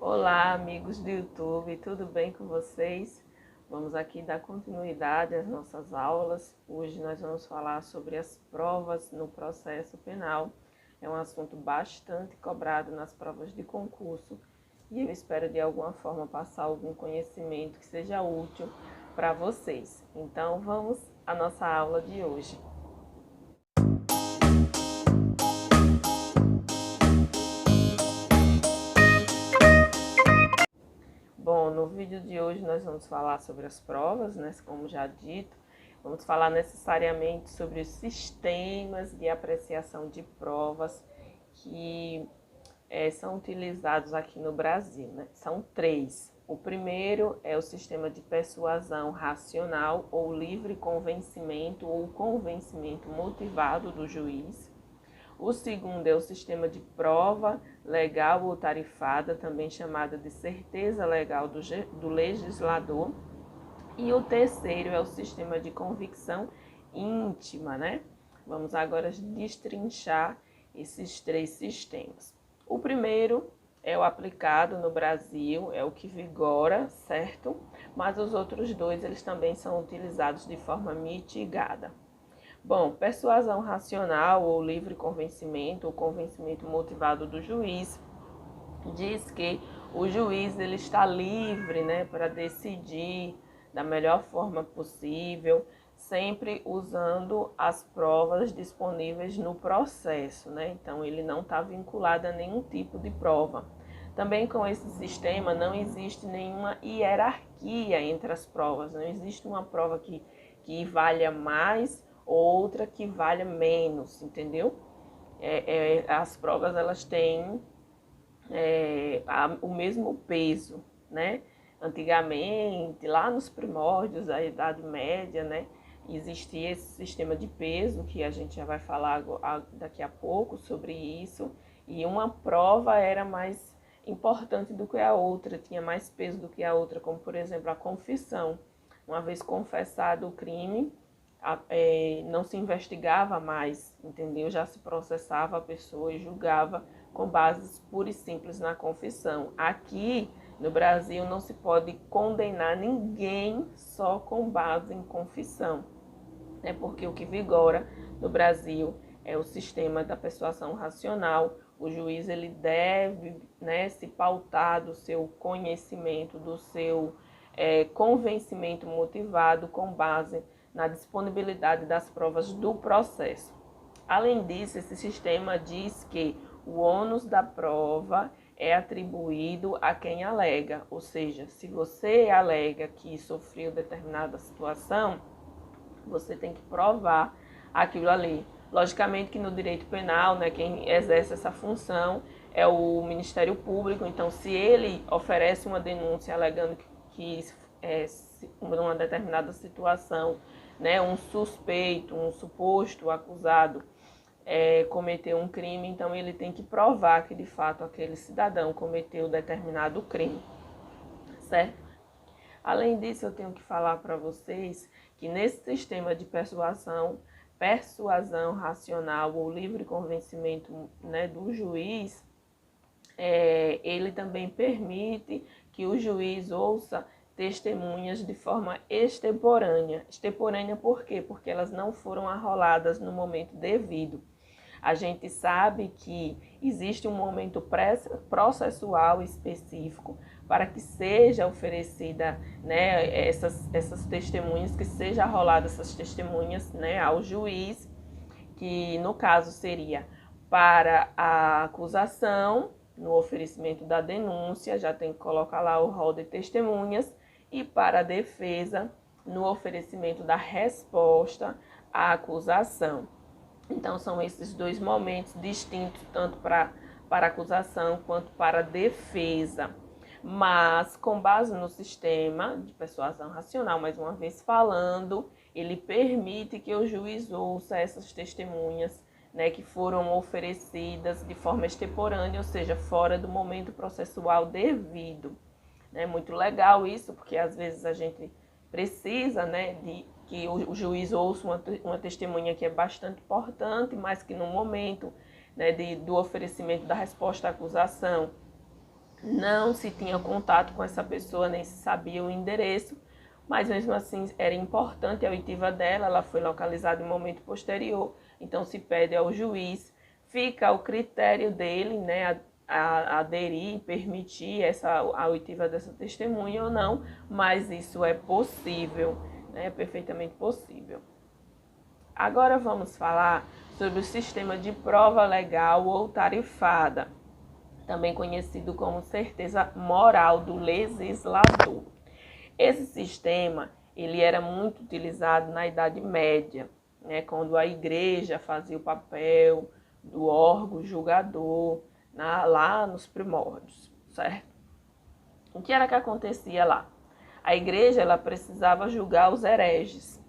Olá, amigos do YouTube, tudo bem com vocês? Vamos aqui dar continuidade às nossas aulas. Hoje nós vamos falar sobre as provas no processo penal. É um assunto bastante cobrado nas provas de concurso e eu espero de alguma forma passar algum conhecimento que seja útil para vocês. Então vamos à nossa aula de hoje. Bom, no vídeo de hoje nós vamos falar sobre as provas, né? Como já dito, vamos falar necessariamente sobre os sistemas de apreciação de provas que são utilizados aqui no Brasil, né? São três. O primeiro é o sistema de persuasão racional ou livre convencimento ou convencimento motivado do juiz. O segundo é o sistema de prova legal ou tarifada, também chamada de certeza legal do legislador. E o terceiro é o sistema de convicção íntima, né? Vamos agora destrinchar esses três sistemas. O primeiro é o aplicado no Brasil, é o que vigora, certo? Mas os outros dois, eles também são utilizados de forma mitigada. Bom, persuasão racional ou livre convencimento, ou convencimento motivado do juiz, diz que o juiz ele está livre, né, para decidir da melhor forma possível, sempre usando as provas disponíveis no processo, né? Então ele não está vinculado a nenhum tipo de prova. Também com esse sistema não existe nenhuma hierarquia entre as provas, não existe uma prova que valha mais, outra que valha menos, entendeu? As provas elas têm o mesmo peso, né? Antigamente, lá nos primórdios da Idade Média, né, existia esse sistema de peso, que a gente já vai falar daqui a pouco sobre isso, e uma prova era mais importante do que a outra, tinha mais peso do que a outra, como por exemplo a confissão. Uma vez confessado o crime, não se investigava mais, entendeu? Já se processava a pessoa e julgava com bases puras e simples na confissão. Aqui no Brasil não se pode condenar ninguém só com base em confissão, né? Porque o que vigora no Brasil é o sistema da persuasão racional. O juiz ele deve, né, se pautar do seu conhecimento, do seu convencimento motivado com base na disponibilidade das provas do processo. Além disso, esse sistema diz que o ônus da prova é atribuído a quem alega, ou seja, se você alega que sofreu determinada situação, você tem que provar aquilo ali. Logicamente que no direito penal, né, quem exerce essa função é o Ministério Público, então se ele oferece uma denúncia alegando que uma determinada situação, né, um suspeito, um suposto acusado cometeu um crime, então ele tem que provar que de fato aquele cidadão cometeu determinado crime, certo? Além disso, eu tenho que falar para vocês que nesse sistema de persuasão racional ou livre convencimento, né, do juiz, ele também permite que o juiz ouça testemunhas de forma extemporânea. Extemporânea por quê? Porque elas não foram arroladas no momento devido. A gente sabe que existe um momento processual específico para que seja oferecida, né, essas testemunhas, que seja arrolada essas testemunhas, né, ao juiz, que no caso seria para a acusação, no oferecimento da denúncia, já tem que colocar lá o rol de testemunhas, e para a defesa, no oferecimento da resposta à acusação. Então, são esses dois momentos distintos, tanto para a acusação quanto para a defesa. Mas, com base no sistema de persuasão racional, mais uma vez falando, ele permite que o juiz ouça essas testemunhas, né, que foram oferecidas de forma extemporânea, ou seja, fora do momento processual devido. É muito legal isso, porque às vezes a gente precisa, né, de que o juiz ouça uma testemunha que é bastante importante, mas que no momento, né, do oferecimento da resposta à acusação, não se tinha contato com essa pessoa, nem se sabia o endereço, mas mesmo assim era importante a oitiva dela, ela foi localizada em um momento posterior, então se pede ao juiz, fica ao critério dele, né, a aderir, permitir a oitiva dessa testemunha ou não, mas isso é possível, né, é perfeitamente possível. Agora vamos falar sobre o sistema de prova legal ou tarifada, também conhecido como certeza moral do legislador. Esse sistema ele era muito utilizado na Idade Média, né, quando a igreja fazia o papel do órgão julgador lá nos primórdios, certo? O que era que acontecia lá? A igreja ela precisava julgar os hereges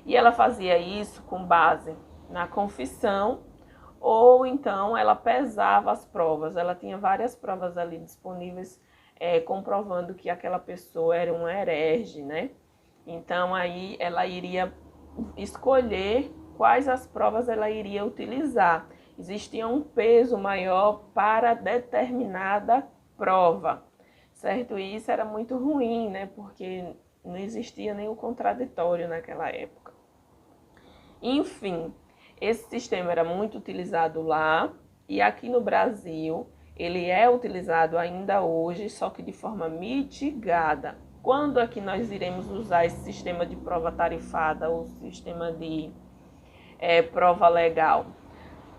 e ela fazia isso com base na confissão ou então ela pesava as provas. Ela tinha várias provas ali disponíveis comprovando que aquela pessoa era um herege, né? Então aí ela iria escolher quais as provas ela iria utilizar. Existia um peso maior para determinada prova, certo? E isso era muito ruim, né? Porque não existia nem o contraditório naquela época. Enfim, esse sistema era muito utilizado lá e aqui no Brasil ele é utilizado ainda hoje, só que de forma mitigada. Quando é que nós iremos usar esse sistema de prova tarifada ou sistema de prova legal?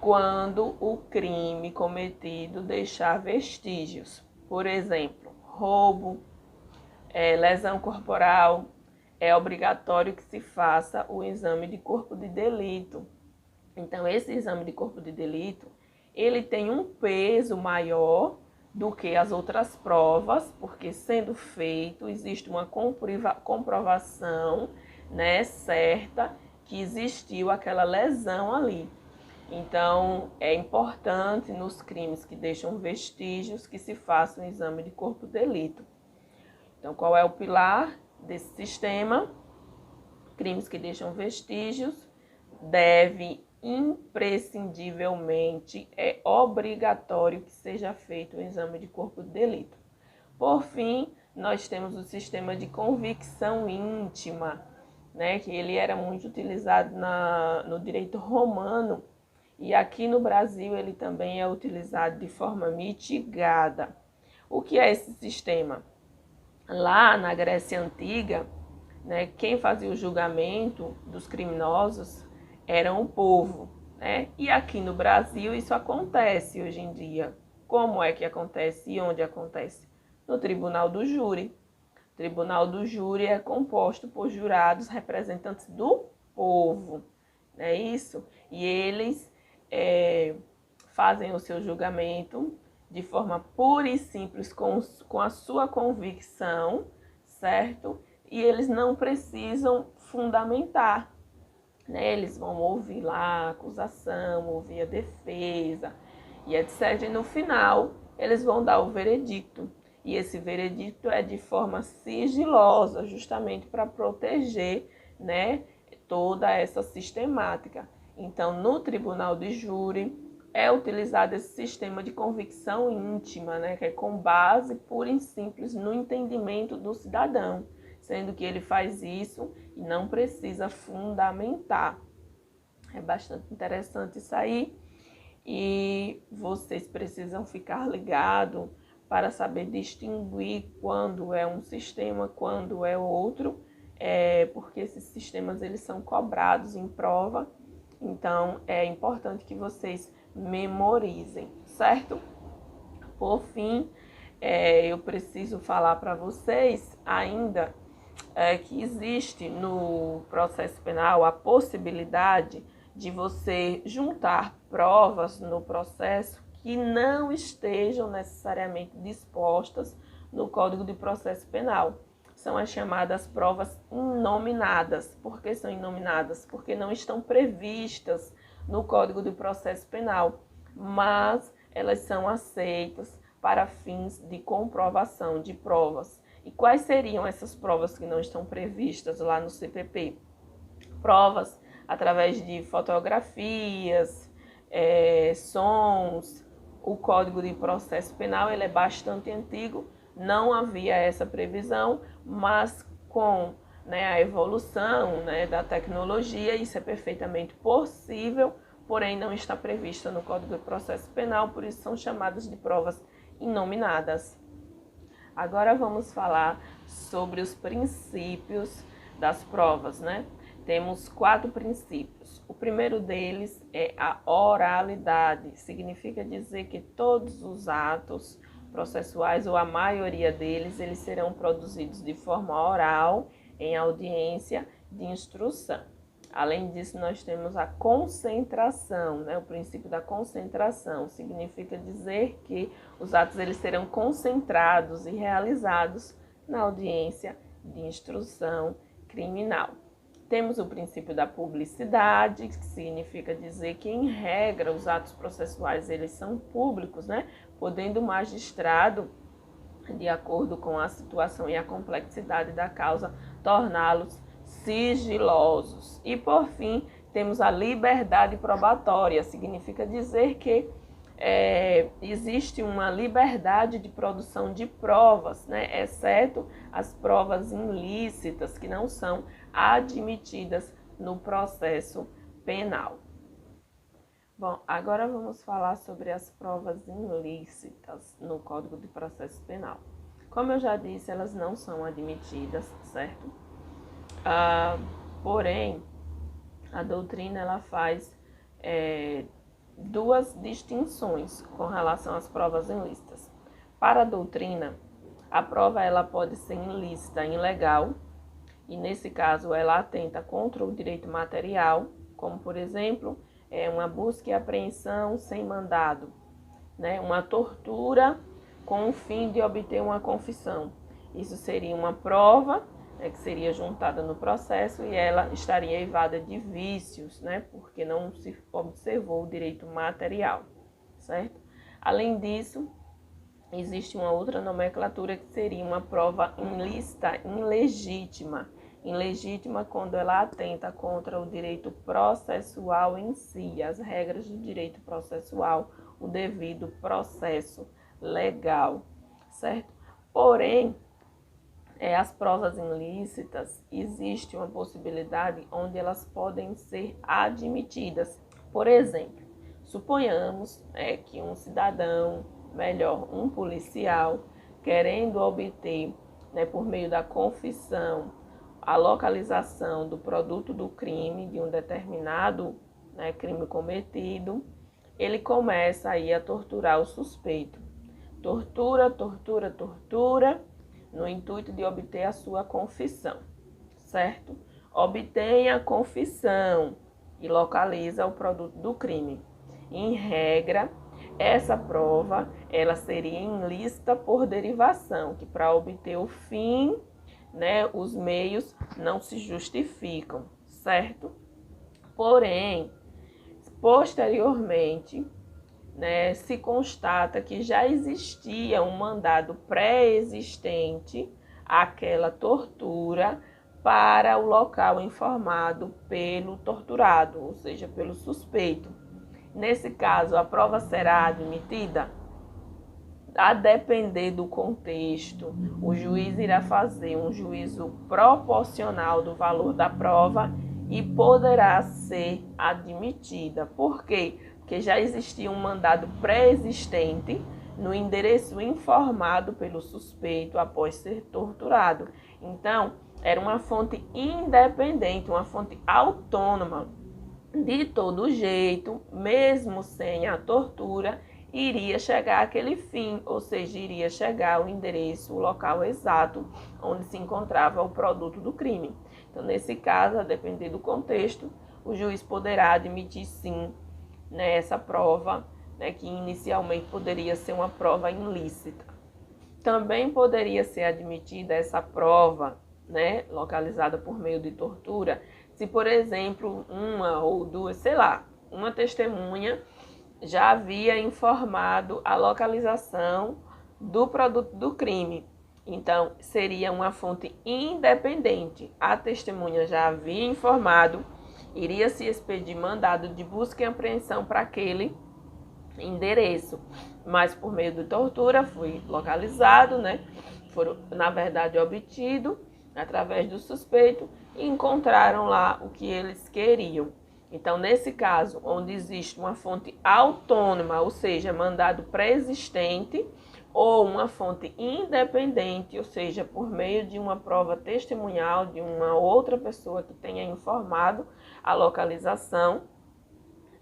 Quando o crime cometido deixar vestígios. Por exemplo, roubo, lesão corporal, é obrigatório que se faça o exame de corpo de delito. Então, esse exame de corpo de delito, ele tem um peso maior do que as outras provas, porque sendo feito, existe uma comprovação, né, certa que existiu aquela lesão ali. Então, é importante nos crimes que deixam vestígios que se faça um exame de corpo de delito. Então, qual é o pilar desse sistema? Crimes que deixam vestígios deve imprescindivelmente, é obrigatório que seja feito o exame de corpo de delito. Por fim, nós temos o sistema de convicção íntima, né, que ele era muito utilizado no direito romano e aqui no Brasil ele também é utilizado de forma mitigada. O que é esse sistema? Lá na Grécia Antiga, né, quem fazia o julgamento dos criminosos era o povo, né? E aqui no Brasil isso acontece hoje em dia. Como é que acontece e onde acontece? No Tribunal do Júri. O Tribunal do Júri é composto por jurados representantes do povo, não é isso? E eles fazem o seu julgamento de forma pura e simples, com a sua convicção, certo? E eles não precisam fundamentar, né? Eles vão ouvir lá a acusação, ouvir a defesa e etc. E no final, eles vão dar o veredicto. E esse veredicto é de forma sigilosa, justamente para proteger, né, toda essa sistemática. Então, no tribunal de júri, é utilizado esse sistema de convicção íntima, né, que é com base pura e simples no entendimento do cidadão, sendo que ele faz isso e não precisa fundamentar. É bastante interessante isso aí e vocês precisam ficar ligados para saber distinguir quando é um sistema, quando é outro, porque esses sistemas eles são cobrados em prova, então é importante que vocês memorizem, certo? Por fim, eu preciso falar para vocês ainda que existe no processo penal a possibilidade de você juntar provas no processo que não estejam necessariamente dispostas no Código de Processo Penal. São as chamadas provas inominadas. Por que são inominadas? Porque não estão previstas no Código de Processo Penal, mas elas são aceitas para fins de comprovação de provas. E quais seriam essas provas que não estão previstas lá no CPP? Provas através de fotografias, sons, o Código de Processo Penal ele é bastante antigo, não havia essa previsão, mas com a evolução da tecnologia, isso é perfeitamente possível, porém não está prevista no Código de Processo Penal, por isso são chamadas de provas inominadas. Agora vamos falar sobre os princípios das provas, Temos 4 princípios. O primeiro deles é a oralidade. Significa dizer que todos os atos processuais, ou a maioria deles, eles serão produzidos de forma oral, em audiência de instrução. Além disso, nós temos a concentração, o princípio da concentração. Significa dizer que os atos eles serão concentrados e realizados na audiência de instrução criminal. Temos o princípio da publicidade, que significa dizer que, em regra, os atos processuais eles são públicos, podendo o magistrado, de acordo com a situação e a complexidade da causa, torná-los sigilosos. E, por fim, temos a liberdade probatória, significa dizer que existe uma liberdade de produção de provas, exceto as provas ilícitas, que não são admitidas no processo penal. Bom, agora vamos falar sobre as provas ilícitas no Código de Processo Penal. Como eu já disse, elas não são admitidas, certo? Porém, a doutrina ela faz duas distinções com relação às provas ilícitas. Para a doutrina, a prova ela pode ser ilícita, ilegal, e nesse caso ela atenta contra o direito material, como por exemplo, uma busca e apreensão sem mandado, uma tortura com o fim de obter uma confissão. Isso seria uma prova que seria juntada no processo e ela estaria eivada de vícios, porque não se observou o direito material, certo? Além disso, existe uma outra nomenclatura que seria uma prova ilícita, ilegítima. Ilegítima quando ela atenta contra o direito processual em si, as regras do direito processual, o devido processo legal, certo? Porém, as provas ilícitas, existe uma possibilidade onde elas podem ser admitidas. Por exemplo, suponhamos que um cidadão, melhor, um policial, querendo obter, por meio da confissão, a localização do produto do crime, de um determinado crime cometido, ele começa aí a torturar o suspeito. Tortura, no intuito de obter a sua confissão, certo? Obtém a confissão e localiza o produto do crime. Em regra, essa prova ela seria ilícita por derivação, que para obter o fim, os meios não se justificam, certo? Porém, posteriormente, se constata que já existia um mandado pré-existente àquela tortura para o local informado pelo torturado, ou seja, pelo suspeito. Nesse caso, a prova será admitida? A depender do contexto, o juiz irá fazer um juízo proporcional do valor da prova e poderá ser admitida. Por quê? Porque já existia um mandado pré-existente no endereço informado pelo suspeito após ser torturado. Então, era uma fonte independente, uma fonte autônoma. De todo jeito, mesmo sem a tortura, iria chegar àquele fim, ou seja, iria chegar ao endereço, o local exato onde se encontrava o produto do crime. Então, nesse caso, a depender do contexto, o juiz poderá admitir sim essa prova, que inicialmente poderia ser uma prova ilícita. Também poderia ser admitida essa prova, localizada por meio de tortura, se, por exemplo, uma ou duas, uma testemunha já havia informado a localização do produto do crime. Então, seria uma fonte independente. A testemunha já havia informado, iria se expedir mandado de busca e apreensão para aquele endereço, mas por meio de tortura foi localizado, né? Foram, na verdade, obtido através do suspeito e encontraram lá o que eles queriam. Então, nesse caso, onde existe uma fonte autônoma, ou seja, mandado pré-existente, ou uma fonte independente, ou seja, por meio de uma prova testemunhal de uma outra pessoa que tenha informado a localização,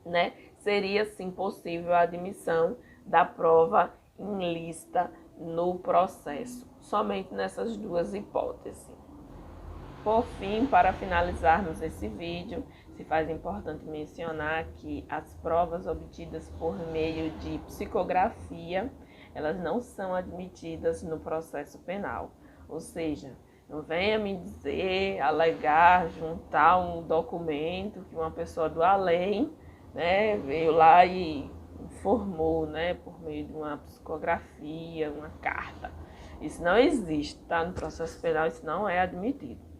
né, seria sim possível a admissão da prova ilícita no processo, somente nessas duas hipóteses. Por fim, para finalizarmos esse vídeo, se faz importante mencionar que as provas obtidas por meio de psicografia, elas não são admitidas no processo penal. Ou seja, não venha me dizer, alegar, juntar um documento que uma pessoa do além, né, veio lá e informou, né, por meio de uma psicografia, uma carta. Isso não existe, tá? No processo penal isso não é admitido.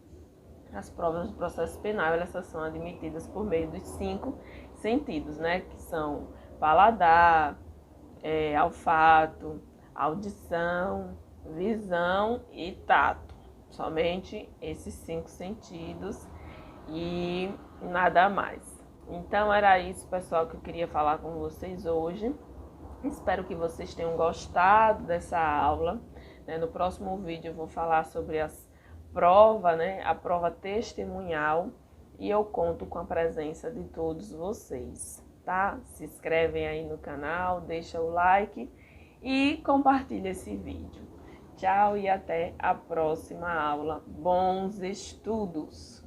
As provas do processo penal, elas são admitidas por meio dos 5 sentidos, né? Que são paladar, olfato, audição, visão e tato. Somente esses 5 sentidos e nada mais. Então era isso, pessoal, que eu queria falar com vocês hoje. Espero que vocês tenham gostado dessa aula. No próximo vídeo eu vou falar sobre as prova, né, a prova testemunhal, e eu conto com a presença de todos vocês, tá? Se inscrevem aí no canal, deixa o like e compartilha esse vídeo. Tchau e até a próxima aula. Bons estudos!